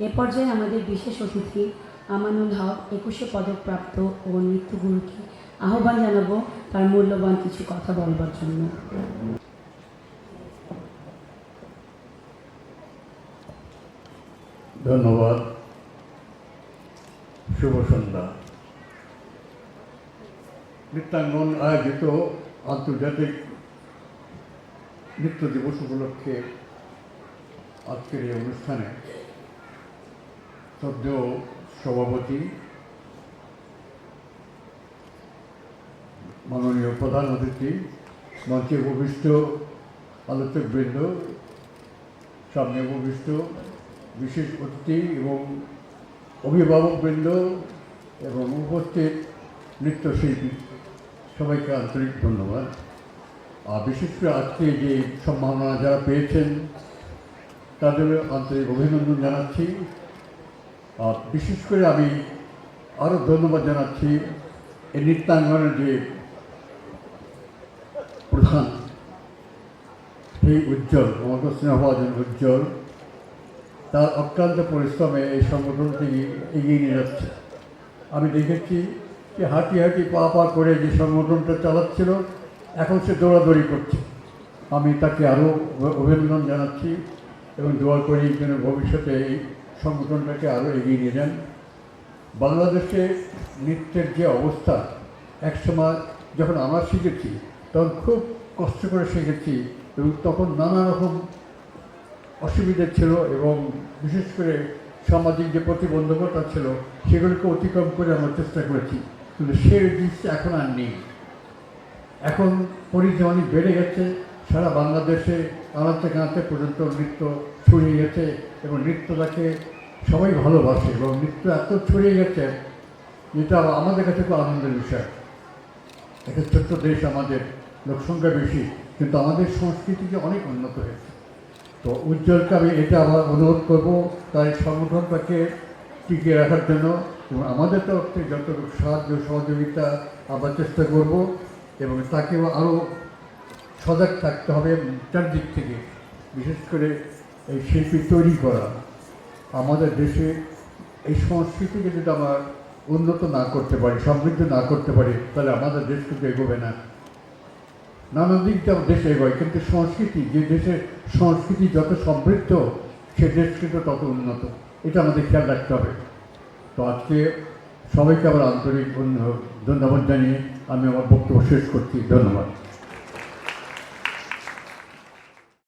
এ পর্যায়ে আমাদের বিশেষ অতিথি আমানুল হক 21শে পদকপ্রাপ্ত ও নৃত্যগুরুকে আহ্বান জানাবো তার মূল্যবান কিছু কথা বলবার জন্য। ধন্যবাদ। শুভ সন্ধ্যা। নৃত্যাঙ্গন আয়োজিত আন্তর্জাতিক নৃত্য দিবস উপলক্ষে আজকের এই অনুষ্ঠানে শ্রদ্ধেয় সভাপতি, মাননীয় প্রধান অতিথি, মঞ্চে উপবিষ্ট আলোচকবৃন্দ, সামনে উপবিষ্ট বিশেষ অতিথি এবং অভিভাবকবৃন্দ এবং উপস্থিত নৃত্যশিল্পী, সবাইকে আন্তরিক ধন্যবাদ। আর বিশেষ করে আজকে যে সম্মাননা যারা পেয়েছেন তাদের আন্তরিক অভিনন্দন জানাচ্ছি। আর বিশেষ করে আমি আরও ধন্যবাদ জানাচ্ছি এই নৃত্যাঙ্গনের যে প্রধান, সেই উজ্জ্বল, আমাকে স্নেহভাজন উজ্জ্বল, তার অক্লান্ত পরিশ্রমে এই সংগঠনটি এগিয়ে নিয়ে যাচ্ছে। আমি দেখেছি যে হাঁটি হাঁটি পা পা করে যে সংগঠনটা চালাচ্ছিল, এখন সে দৌড়াদৌড়ি করছে। আমি তাকে আরও অভিনন্দন জানাচ্ছি এবং দোয়া করি যেন ভবিষ্যতে এই সংগঠনটাকে আরও এগিয়ে নিয়ে যান। বাংলাদেশে নৃত্যের যে অবস্থা, একসময় যখন আমরা শিখেছি তখন খুব কষ্ট করে শিখেছি এবং তখন নানা রকম অসুবিধা ছিল এবং বিশেষ করে সামাজিক যে প্রতিবন্ধকতা ছিল সেগুলোকে অতিক্রম করে আমরা চেষ্টা করেছি, কিন্তু সে জিনিসটা এখন আর নেই। এখন পরিধি অনেক বেড়ে গেছে, সারা বাংলাদেশে আনাচে কানাচে পর্যন্ত নৃত্য ছড়িয়ে গেছে এবং নৃত্যটাকে সবাই ভালোবাসে এবং নৃত্য এত ছড়িয়ে গেছে যেটা আমাদের কাছে খুব আনন্দের বিষয়। একটা ছোট্ট দেশ, আমাদের লোকসংখ্যা বেশি, কিন্তু আমাদের সংস্কৃতিকে অনেক উন্নত হয়েছে। তো উজ্জ্বলকে আমি এটা আবার অনুরোধ করবো তার সংগঠনটাকে টিকিয়ে রাখার জন্য এবং আমাদের তরফ থেকে যতটুকু সাহায্য সহযোগিতা আমরা চেষ্টা করব এবং তাকেও আরও সজাগ থাকতে হবে চারদিক থেকে। বিশেষ করে এই শিল্পী তৈরি করা, আমাদের দেশে এই সংস্কৃতিকে যদি আমরা উন্নত না করতে পারি, সমৃদ্ধ না করতে পারি, তাহলে আমাদের দেশ কিন্তু এগোবে না। নানান দিক দিয়ে দেশ এগোয়, কিন্তু সংস্কৃতি, যে দেশের সংস্কৃতি যত সমৃদ্ধ সে দেশ কিন্তু তত উন্নত। এটা আমাদের খেয়াল রাখতে হবে। তো আজকে সবাইকে আবার আন্তরিক ধন্যবাদ জানিয়ে আমি আমার বক্তব্য শেষ করছি। ধন্যবাদ।